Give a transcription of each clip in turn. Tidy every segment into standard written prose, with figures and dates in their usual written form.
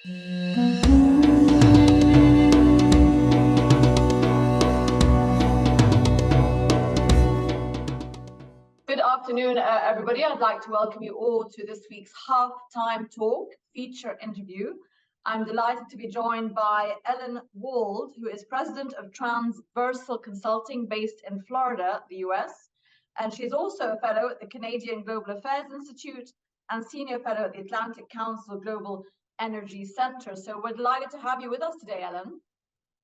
Good afternoon, everybody. I'd like to welcome you all to this week's Halftime Talk feature interview. I'm delighted to be joined by Ellen Wald, who is president of Transversal Consulting based in Florida, the US. And she's also a fellow at the Canadian Global Affairs Institute and senior fellow at the Atlantic Council Global Energy Center. So we're delighted to have you with us today, Ellen.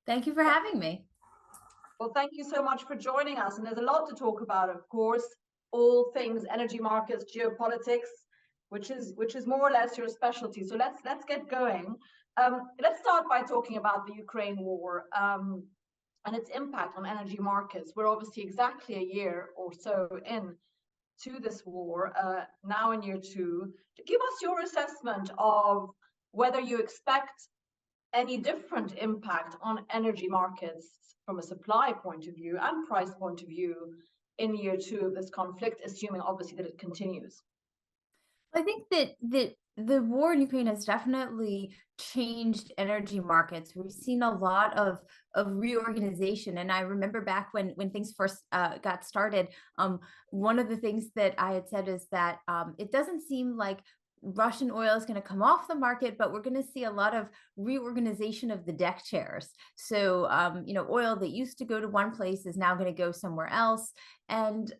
Thank you for having me. Well, thank you so much for joining us. And there's a lot to talk about, of course. All things energy markets, geopolitics, which is more or less your specialty. So let's get going. Let's start by talking about the Ukraine war and its impact on energy markets. We're obviously exactly a year or so into this war, now in year two. Give us your assessment of whether you expect any different impact on energy markets from a supply point of view and price point of view in year two of this conflict, assuming obviously that it continues. I think that the war in Ukraine has definitely changed energy markets. We've seen a lot of reorganization, and I remember back when things first got started. One of the things that I had said is that it doesn't seem like Russian oil is going to come off the market, but we're going to see a lot of reorganization of the deck chairs. So, oil that used to go to one place is now going to go somewhere else. And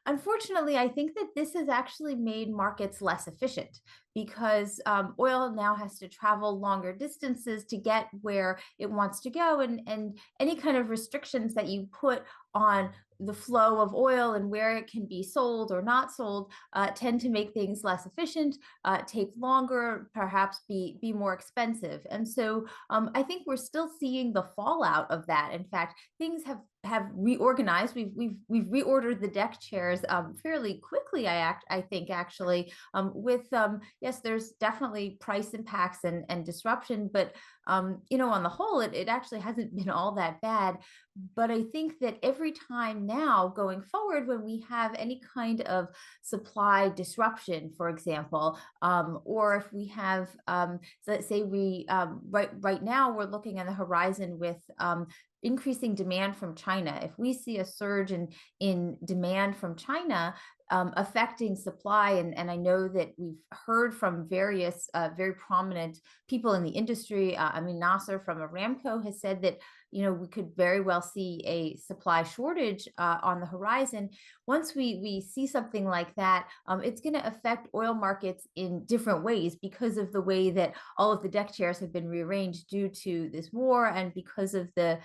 unfortunately, I think that this has actually made markets less efficient because oil now has to travel longer distances to get where it wants to go. And any kind of restrictions that you put on the flow of oil and where it can be sold or not sold tend to make things less efficient, take longer, perhaps be more expensive. And so I think we're still seeing the fallout of that. In fact, things have reorganized. We've reordered the deck chairs fairly quickly. I think actually with yes, there's definitely price impacts and disruption, but on the whole, it actually hasn't been all that bad. But I think that every time now going forward, when we have any kind of supply disruption, for example, or if we have, so let's say we right now we're looking on the horizon with increasing demand from China. If we see a surge in demand from China affecting supply, and I know that we've heard from various very prominent people in the industry. Nasser from Aramco has said that we could very well see a supply shortage on the horizon. Once we see something like that, it's going to affect oil markets in different ways because of the way that all of the deck chairs have been rearranged due to this war and because of the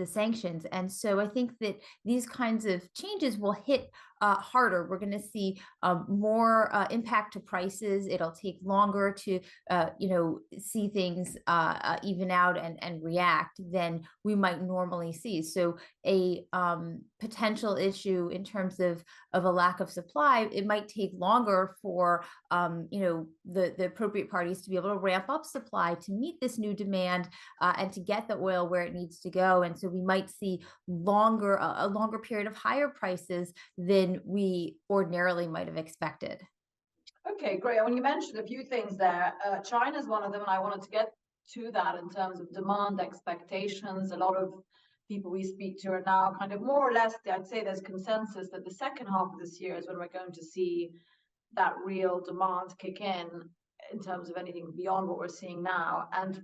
sanctions. And so I think that these kinds of changes will hit harder. We're going to see more impact to prices. It'll take longer to, see things even out and react than we might normally see. So a potential issue in terms of a lack of supply, it might take longer for, the appropriate parties to be able to ramp up supply to meet this new demand and to get the oil where it needs to go. And so we might see a longer period of higher prices than we ordinarily might have expected. Okay, great. When you mentioned a few things there, China's one of them, and I wanted to get to that in terms of demand expectations. A lot of people we speak to are now kind of more or less, I'd say there's consensus that the second half of this year is when we're going to see that real demand kick in terms of anything beyond what we're seeing now. And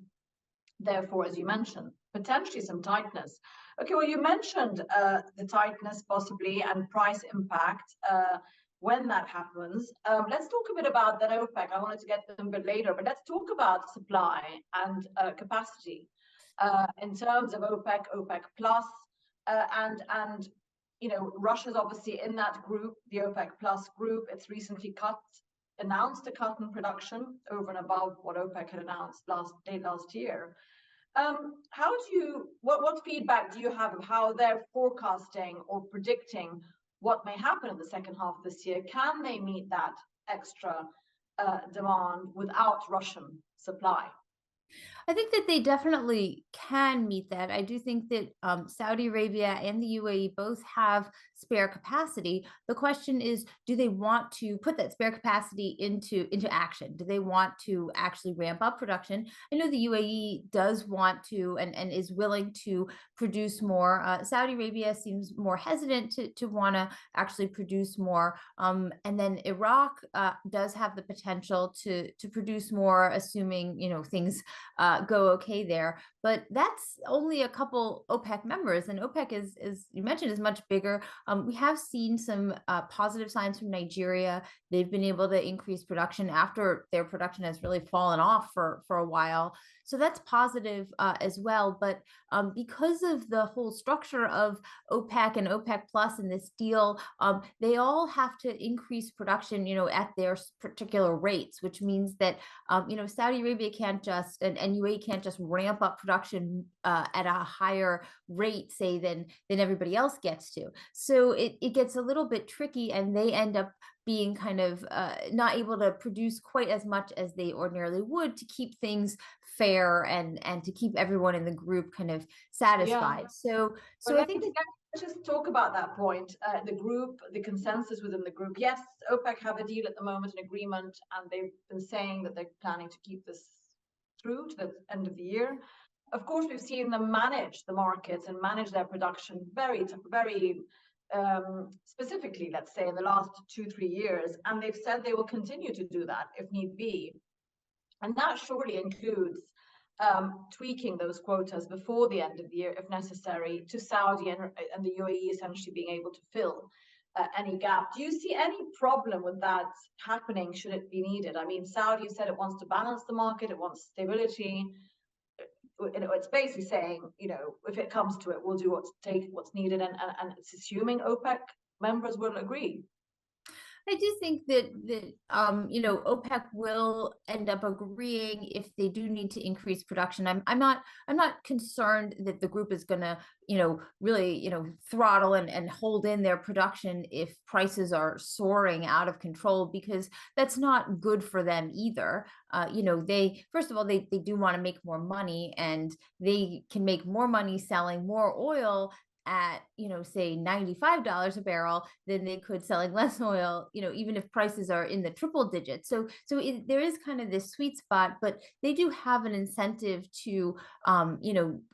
therefore, as you mentioned, potentially some tightness. Okay, well, you mentioned the tightness possibly and price impact when that happens. Let's talk a bit about that OPEC. I wanted to get them a bit later, but let's talk about supply and capacity in terms of OPEC, OPEC plus, and Russia's obviously in that group, the OPEC plus group. It's recently announced a cut in production over and above what OPEC had announced last year. What feedback do you have of how they're forecasting or predicting what may happen in the second half of this year? Can they meet that extra demand without Russian supply? I think that they definitely can meet that. I do think that Saudi Arabia and the UAE both have spare capacity. The question is, do they want to put that spare capacity into action? Do they want to actually ramp up production? I know the UAE does want to and is willing to produce more. Saudi Arabia seems more hesitant to want to actually produce more. And then Iraq does have the potential to produce more, assuming things go okay there. But that's only a couple OPEC members, and OPEC is you mentioned, is much bigger. We have seen some positive signs from Nigeria. They've been able to increase production after their production has really fallen off for a while. So that's positive as well. But because of the whole structure of OPEC and OPEC Plus in this deal, they all have to increase production, at their particular rates, which means that, Saudi Arabia can't just, and UAE can't just ramp up production at a higher rate, say, than everybody else gets to. So it gets a little bit tricky, and they end up being kind of not able to produce quite as much as they ordinarily would to keep things fair and to keep everyone in the group kind of satisfied. Yeah. So I think let's just talk about that point. The group, the consensus within the group. Yes, OPEC have a deal at the moment, an agreement, and they've been saying that they're planning to keep this through to the end of the year. Of course, we've seen them manage the markets and manage their production very specifically, let's say, in the last 2-3 years, and they've said they will continue to do that if need be. And that surely includes tweaking those quotas before the end of the year, if necessary, to Saudi and the UAE essentially being able to fill any gap. Do you see any problem with that happening should it be needed? I mean, Saudi said it wants to balance the market, it wants stability. It's basically saying, if it comes to it, we'll do what's needed, and it's assuming OPEC members will agree. I do think that OPEC will end up agreeing if they do need to increase production. I'm not concerned that the group is going to really throttle and hold in their production if prices are soaring out of control, because that's not good for them either. They, first of all, they do want to make more money, and they can make more money selling more oil at say $95 a barrel than they could selling less oil, even if prices are in the triple digits. So there is kind of this sweet spot, but they do have an incentive to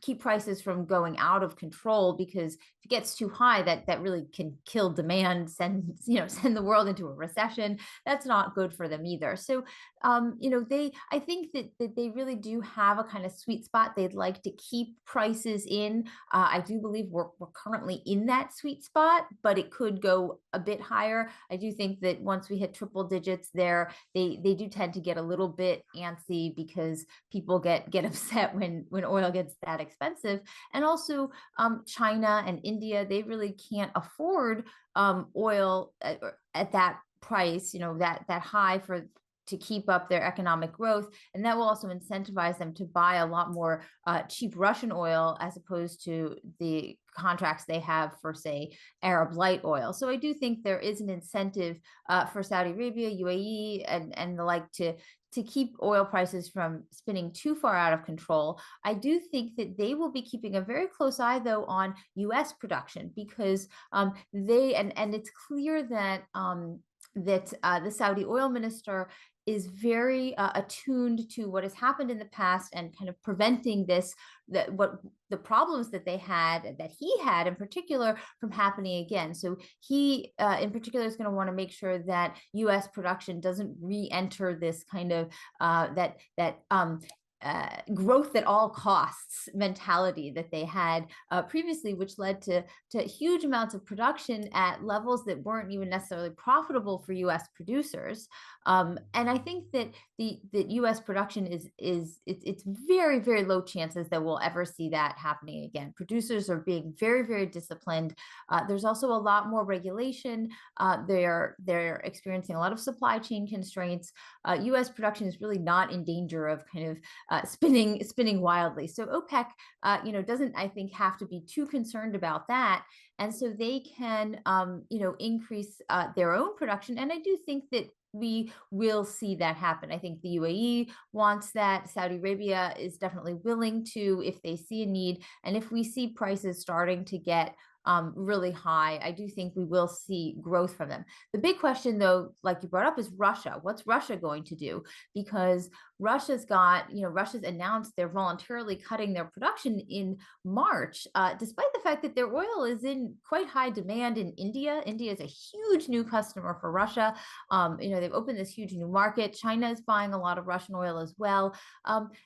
keep prices from going out of control, because if it gets too high, that really can kill demand, send the world into a recession. That's not good for them either. So I think that they really do have a kind of sweet spot they'd like to keep prices in. I do believe we're currently in that sweet spot, but it could go a bit higher. I do think that once we hit triple digits there, they do tend to get a little bit antsy, because people get upset when oil gets that expensive. And also China and India, they really can't afford oil at that price, that high to keep up their economic growth. And that will also incentivize them to buy a lot more cheap Russian oil, as opposed to the contracts they have for, say, Arab light oil. So I do think there is an incentive for Saudi Arabia, UAE, and the like to keep oil prices from spinning too far out of control. I do think that they will be keeping a very close eye, though, on US production, because it's clear that the Saudi oil minister is very attuned to what has happened in the past, and kind of preventing what the problems that he had in particular from happening again. So he in particular is going to want to make sure that US production doesn't re-enter this kind of growth at all costs mentality that they had previously, which led to huge amounts of production at levels that weren't even necessarily profitable for US producers. And I think that that US production it's very, very low chances that we'll ever see that happening again. Producers are being very, very disciplined. There's also a lot more regulation. They're experiencing a lot of supply chain constraints. US production is really not in danger of kind of spinning wildly. So OPEC, doesn't, I think, have to be too concerned about that. And so they can, increase their own production. And I do think that we will see that happen. I think the UAE wants that. Saudi Arabia is definitely willing to, if they see a need. And if we see prices starting to get really high. I do think we will see growth from them. The big question, though, like you brought up, is Russia. What's Russia going to do? Because Russia's announced they're voluntarily cutting their production in March, despite the fact that their oil is in quite high demand in India. India is a huge new customer for Russia. They've opened this huge new market. China is buying a lot of Russian oil as well.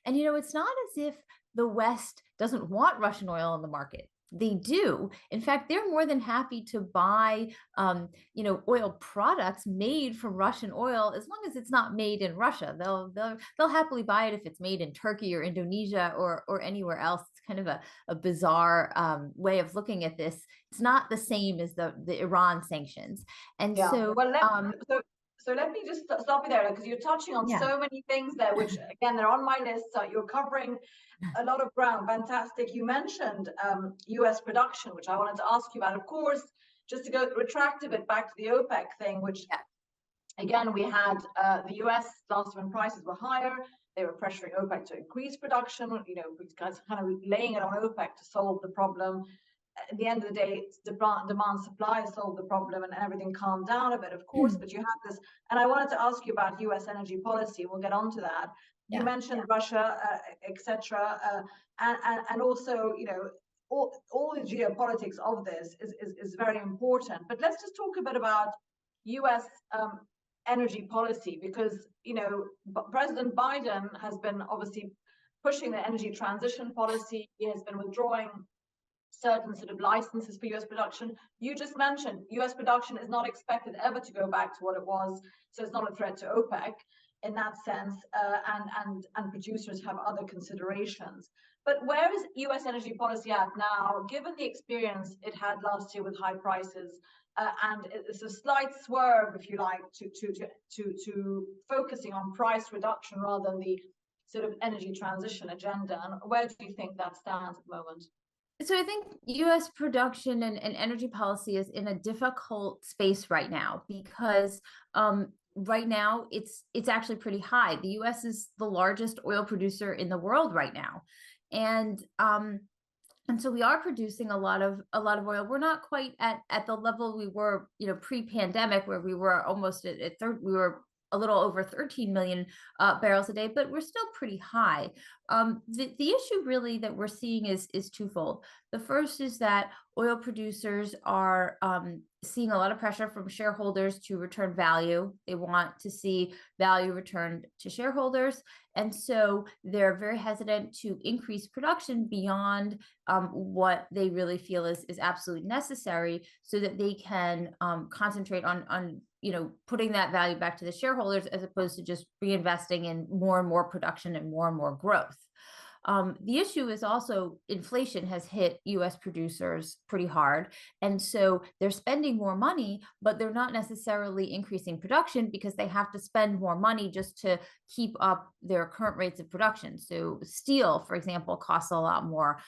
It's not as if the West doesn't want Russian oil on the market. They do. In fact, they're more than happy to buy, oil products made from Russian oil, as long as it's not made in Russia. They'll happily buy it if it's made in Turkey or Indonesia or anywhere else. It's kind of a bizarre way of looking at this. It's not the same as the Iran sanctions, and so. Well, so let me just stop you there, because you're touching on so many things there, which again, they're on my list. So you're covering a lot of ground. Fantastic. You mentioned US production, which I wanted to ask you about. Of course, just to retract a bit back to the OPEC thing, which again, we had the US last when prices were higher. They were pressuring OPEC to increase production, because kind of laying it on OPEC to solve the problem. At the end of the day, it's demand supply solved the problem and everything calmed down a bit, of course, but you have this. And I wanted to ask you about US energy policy. We'll get on to that. You mentioned Russia, etc. And also, all the geopolitics of this is very important. But let's just talk a bit about US energy policy, because, President Biden has been obviously pushing the energy transition policy. He has been withdrawing certain sort of licenses for US production. You just mentioned US production is not expected ever to go back to what it was, so it's not a threat to OPEC in that sense, and producers have other considerations. But where is US energy policy at now, given the experience it had last year with high prices, and it's a slight swerve, if you like, to focusing on price reduction rather than the sort of energy transition agenda? And where do you think that stands at the moment? So I think U.S. production and energy policy is in a difficult space right now, because right now it's actually pretty high. The U.S. is the largest oil producer in the world right now, and so we are producing a lot of oil. We're not quite at the level we were, pre-pandemic, where we were almost we were a little over 13 million barrels a day, but we're still pretty high. The issue really that we're seeing is twofold. The first is that oil producers are seeing a lot of pressure from shareholders to return value. They want to see value returned to shareholders. And so they're very hesitant to increase production beyond what they really feel is absolutely necessary, so that they can concentrate on putting that value back to the shareholders, as opposed to just reinvesting in more and more production and more growth. The issue is also inflation has hit U.S. producers pretty hard. And so they're spending more money, but they're not necessarily increasing production, because they have to spend more money just to keep up their current rates of production. So steel, for example, costs a lot more.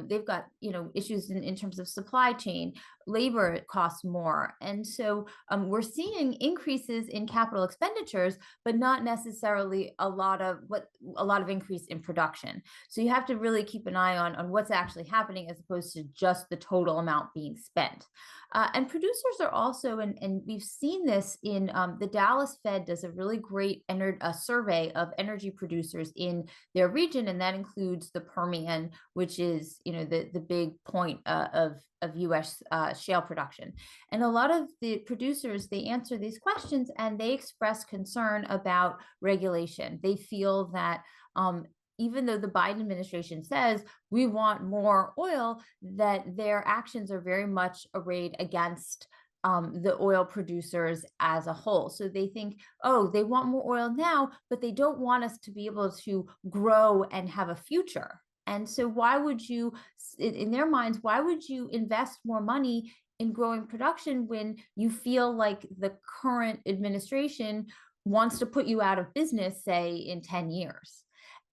They've got, issues in terms of supply chain. Labor costs more. And so we're seeing increases in capital expenditures, but not necessarily a lot of increase in production. So you have to really keep an eye on what's actually happening, as opposed to just the total amount being spent. And producers are also, and we've seen this in the Dallas Fed does a really great survey of energy producers in their region, and that includes the Permian, which is the big point of U.S. shale production. And a lot of the producers, they answer these questions and they express concern about regulation. They feel that even though the Biden administration says we want more oil, that their actions are very much arrayed against the oil producers as a whole. So they think, they want more oil now, but they don't want us to be able to grow and have a future. And so why would you, in their minds, why would you invest more money in growing production when you feel like the current administration wants to put you out of business, say, in 10 years?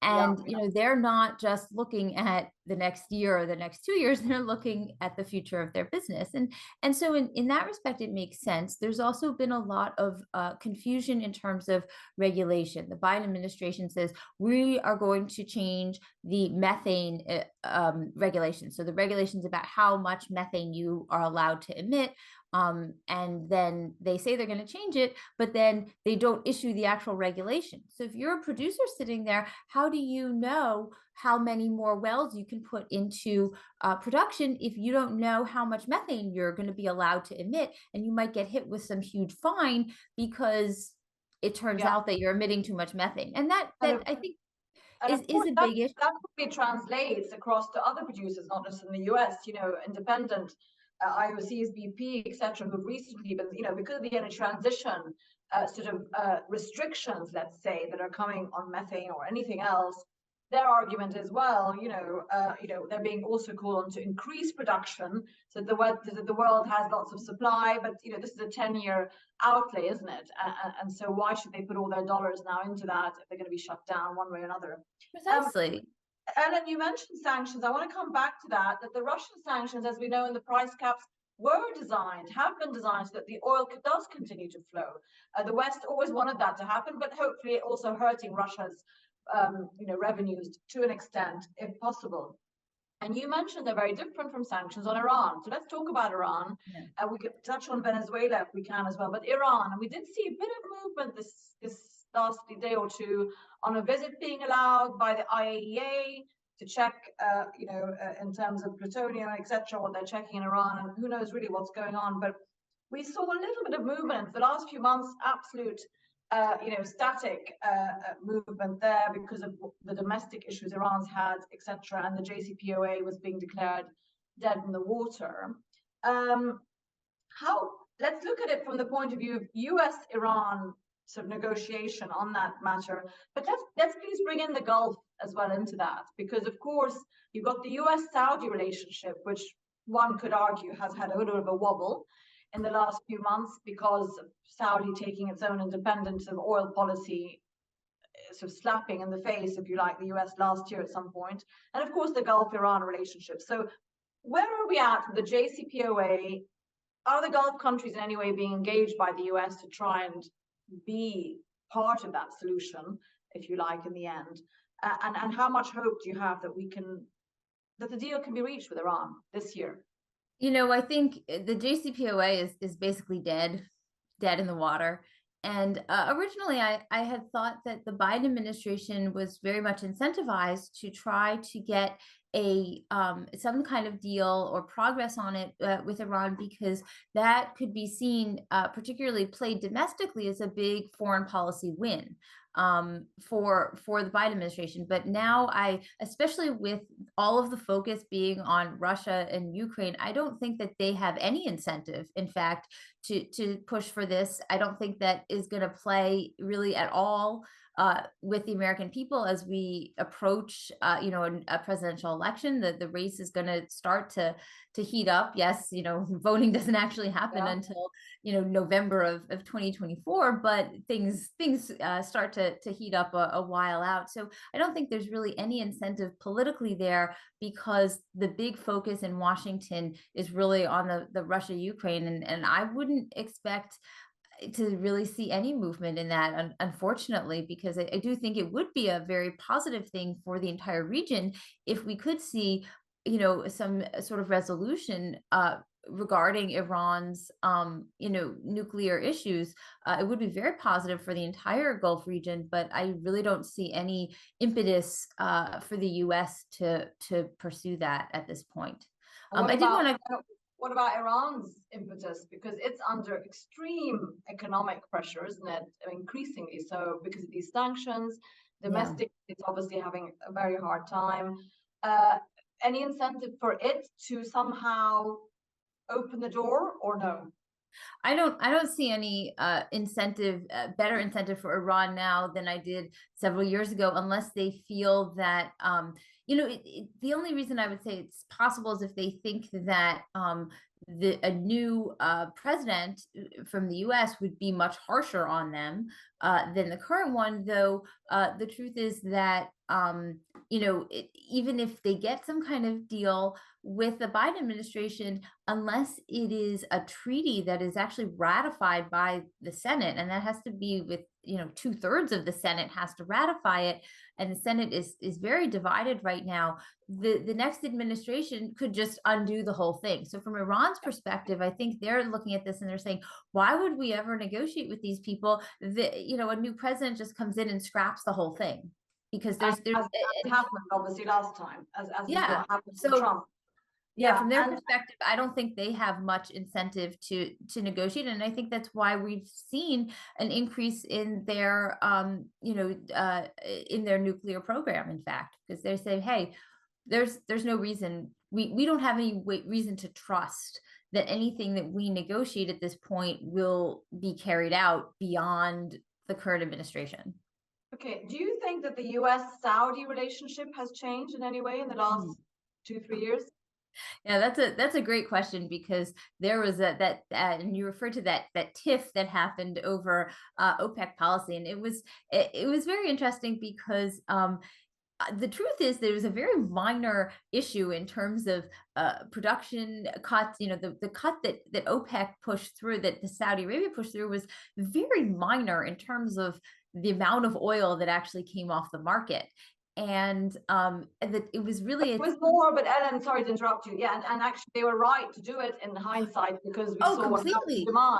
And, they're not just looking at the next year or the next 2 years, they're looking at the future of their business. And so in that respect, it makes sense. There's also been a lot of confusion in terms of regulation. The Biden administration says we are going to change the methane regulations. So the regulations about how much methane you are allowed to emit. And then they say they're going to change it, but then they don't issue the actual regulation. So if you're a producer sitting there, how do you know how many more wells you can put into production if you don't know how much methane you're going to be allowed to emit? And you might get hit with some huge fine because it turns out that you're emitting too much methane. And that I think is a big issue. That probably translates across to other producers, not just in the US, independent IOCs, BP, etc., who've recently been, because of the energy transition restrictions, let's say, that are coming on methane or anything else. Their argument is, well, they're being also called on to increase production so the world has lots of supply, but this is a 10-year outlay, isn't it? And so why should they put all their dollars now into that if they're going to be shut down one way or another? Precisely. Ellen, you mentioned sanctions. I want to come back to that the Russian sanctions, as we know, in the price caps have been designed so that the oil does continue to flow. The West always wanted that to happen, but hopefully also hurting Russia's revenues to an extent, if possible. And you mentioned they're very different from sanctions on Iran. So let's talk about Iran. We could touch on Venezuela if we can as well, but Iran, and we did see a bit of movement this last day or two on a visit being allowed by the IAEA to check, in terms of plutonium, etc., what they're checking in Iran, and who knows really what's going on. But we saw a little bit of movement the last few months, absolute, static movement there because of the domestic issues Iran's had, etc., and the JCPOA was being declared dead in the water. Let's look at it from the point of view of US-Iran sort of negotiation on that matter, but let's please bring in the Gulf as well into that, because of course you've got the US-Saudi relationship, which one could argue has had a little bit of a wobble in the last few months because of Saudi taking its own independent sort of oil policy, sort of slapping in the face, if you like, the US last year at some point, and of course the Gulf-Iran relationship. So where are we at with the JCPOA? Are the Gulf countries in any way being engaged by the US to try and be part of that solution, if you like, in the end? And how much hope do you have that the deal can be reached with Iran this year? I think the JCPOA is basically dead in the water. And originally, I had thought that the Biden administration was very much incentivized to try to get some kind of deal or progress on it with Iran, because that could be seen, particularly played domestically, as a big foreign policy win for the Biden administration. But now especially with all of the focus being on Russia and Ukraine, I don't think that they have any incentive, in fact, to push for this. I don't think that is going to play really at all with the American people as we approach, a presidential election. The race is going to start to heat up. Yes, voting doesn't actually happen until November of 2024, but things start to heat up a while out. So I don't think there's really any incentive politically there, because the big focus in Washington is really on the Russia-Ukraine, and I wouldn't expect to really see any movement in that, unfortunately, because I do think it would be a very positive thing for the entire region if we could see, some sort of resolution regarding Iran's, nuclear issues. It would be very positive for the entire Gulf region, but I really don't see any impetus for the U.S. to pursue that at this point. What about Iran's impetus? Because it's under extreme economic pressure, isn't it? Increasingly so because of these sanctions. Domestic, it's obviously having a very hard time. Any incentive for it to somehow open the door, or no? I don't see any incentive, better incentive for Iran now than I did several years ago, unless they feel that the only reason I would say it's possible is if they think that a new president from the US would be much harsher on them than the current one, though the truth is that even if they get some kind of deal with the Biden administration, unless it is a treaty that is actually ratified by the Senate, and that has to be with 2/3 of the Senate has to ratify it, and the Senate is very divided right now. The next administration could just undo the whole thing. So from Iran's perspective, I think they're looking at this and they're saying, why would we ever negotiate with these people? A new president just comes in and scraps the whole thing, because there's as happened obviously last time, as is yeah. what happened to So Trump. yeah, from their perspective, I don't think they have much incentive to negotiate, and I think that's why we've seen an increase in their in their nuclear program. In fact, because they say, hey, there's no reason, we don't have any reason to trust that anything that we negotiate at this point will be carried out beyond the current administration. Okay, do you think that the US-Saudi relationship has changed in any way in the last 2-3 years? Yeah, that's a great question, because there was that and you referred to that tiff that happened over OPEC policy, and it was very interesting because the truth is there was a very minor issue in terms of production cuts. The cut that OPEC pushed through, that the Saudi Arabia pushed through, was very minor in terms of the amount of oil that actually came off the market. And that it was really it was more, but Ellen, sorry to interrupt you. Yeah, and actually they were right to do it in hindsight, because we saw completely demand.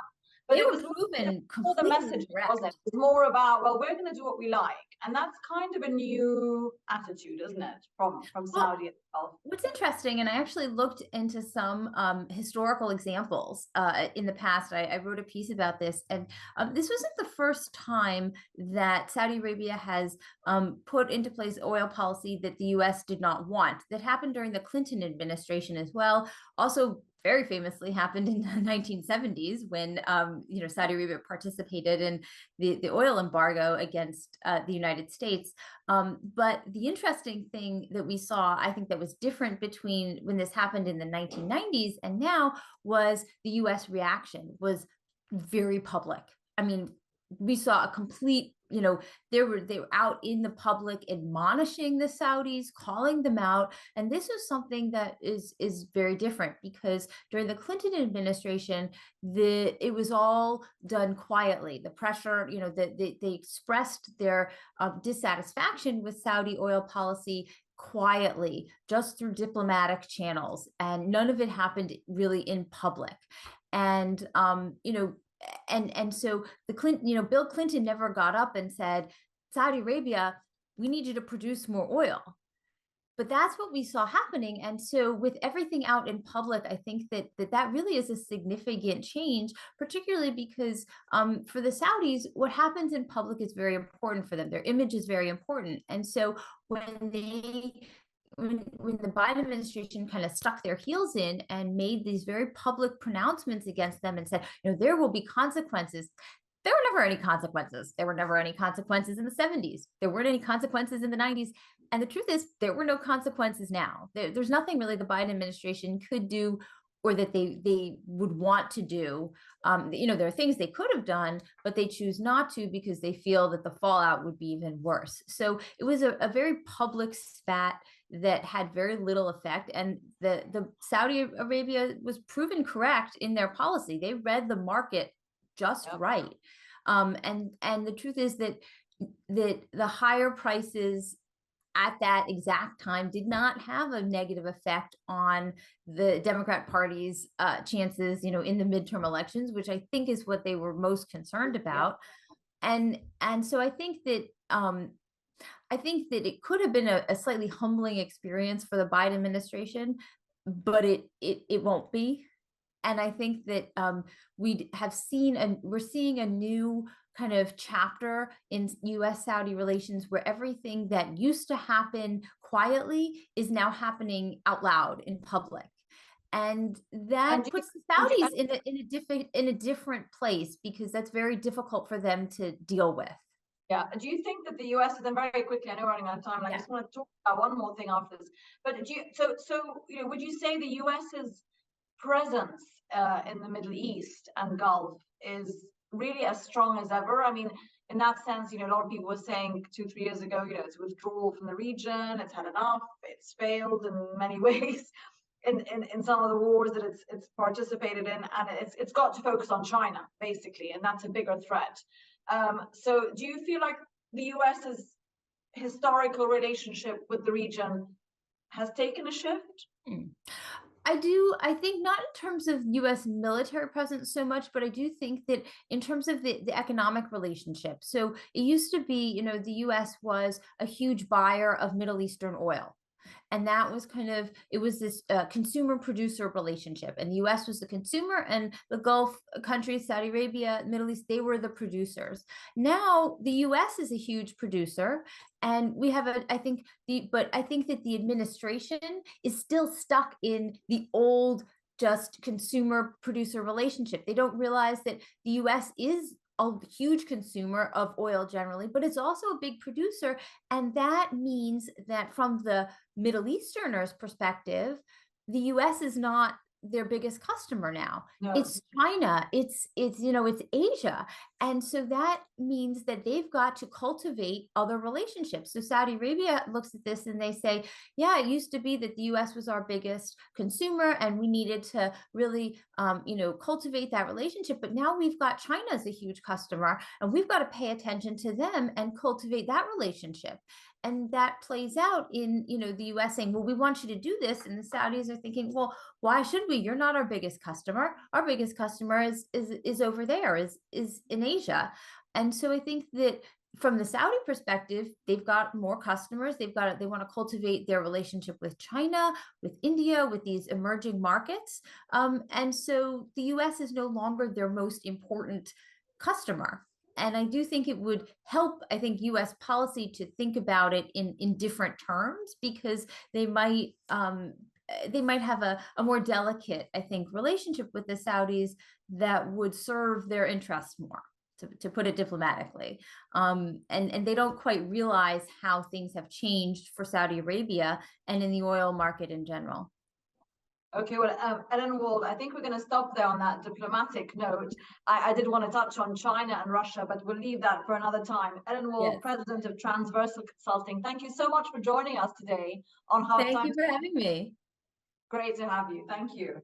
But it was proven more the message, wasn't it? It was more about, well, we're going to do what we like, and that's kind of a new attitude, isn't it, from Saudi itself? What's interesting, and I actually looked into some historical examples in the past. I wrote a piece about this, and this wasn't the first time that Saudi Arabia has put into place oil policy that the U.S. did not want. That happened during the Clinton administration as well. Also, very famously happened in the 1970s when Saudi Arabia participated in the oil embargo against the United States. But the interesting thing that we saw, I think, that was different between when this happened in the 1990s and now, was the US reaction was very public. I mean, we saw a complete, they were out in the public admonishing the Saudis, calling them out. And this is something that is very different, because during the Clinton administration, it was all done quietly. The pressure, they expressed their dissatisfaction with Saudi oil policy quietly, just through diplomatic channels, and none of it happened really in public. And and so the Clinton, Bill Clinton never got up and said, Saudi Arabia, we need you to produce more oil. But that's what we saw happening. And so with everything out in public, I think that really is a significant change, particularly because for the Saudis, what happens in public is very important for them. Their image is very important. And so when the Biden administration kind of stuck their heels in and made these very public pronouncements against them and said, there will be consequences. There were never any consequences. There were never any consequences in the 70s. There weren't any consequences in the 90s. And the truth is, there were no consequences now. There's nothing really the Biden administration could do, or that they would want to do. There are things they could have done, but they choose not to, because they feel that the fallout would be even worse. So it was a very public spat that had very little effect. And the Saudi Arabia was proven correct in their policy. They read the market just right. And the truth is that the higher prices at that exact time did not have a negative effect on the Democrat Party's chances, in the midterm elections, which I think is what they were most concerned about. And so I think that it could have been a slightly humbling experience for the Biden administration, but it won't be. And I think that we're seeing a new kind of chapter in US-Saudi relations, where everything that used to happen quietly is now happening out loud in public. And that And do you, puts the and do you- Saudis in a different place, because that's very difficult for them to deal with. Yeah. Do you think that the US, and then very quickly, I know we're running out of time, and I Yeah. just want to talk about one more thing after this. But do you, you know, would you say the US's presence in the Middle East and Gulf is really as strong as ever? I mean, in that sense, you know, a lot of people were saying 2-3 years ago, you know, it's withdrawal from the region, it's had enough, it's failed in many ways. In some of the wars that it's participated in, and it's got to focus on China basically, and that's a bigger threat. So do you feel like the US's historical relationship with the region has taken a shift? I do. I think not in terms of US military presence so much, but I do think that in terms of the economic relationship. So it used to be, you know, the US was a huge buyer of Middle Eastern oil. And that was kind of, it was this consumer producer relationship, and the US was the consumer, and the Gulf countries, Saudi Arabia, Middle East, they were the producers. Now the US is a huge producer, and we have I think that the administration is still stuck in the old just consumer producer relationship. They don't realize that the US is a huge consumer of oil generally, but it's also a big producer. And that means that from the Middle Easterners' perspective, the US is not their biggest customer now. No. It's China, it's you know, it's Asia. And so that means that they've got to cultivate other relationships. So Saudi Arabia looks at this and they say, yeah, it used to be that the US was our biggest consumer and we needed to really you know, cultivate that relationship. But now we've got China as a huge customer, and we've got to pay attention to them and cultivate that relationship. And that plays out in, you know, the US saying, well, we want you to do this. And the Saudis are thinking, well, why should we? You're not our biggest customer. Our biggest customer is over there, is in Asia. And so I think that from the Saudi perspective, they've got more customers. They want to cultivate their relationship with China, with India, with these emerging markets. And so the US is no longer their most important customer. And I do think it would help, I think, US policy to think about it in different terms, because they might have a more delicate, I think, relationship with the Saudis that would serve their interests more, to put it diplomatically. And they don't quite realize how things have changed for Saudi Arabia and in the oil market in general. Okay, well, Ellen Wald, I think we're going to stop there on that diplomatic note. I did want to touch on China and Russia, but we'll leave that for another time. Ellen Wald, Yes. President of Transversal Consulting, thank you so much for joining us today on Halftime. Thank you for having me. Great to have you. Thank you.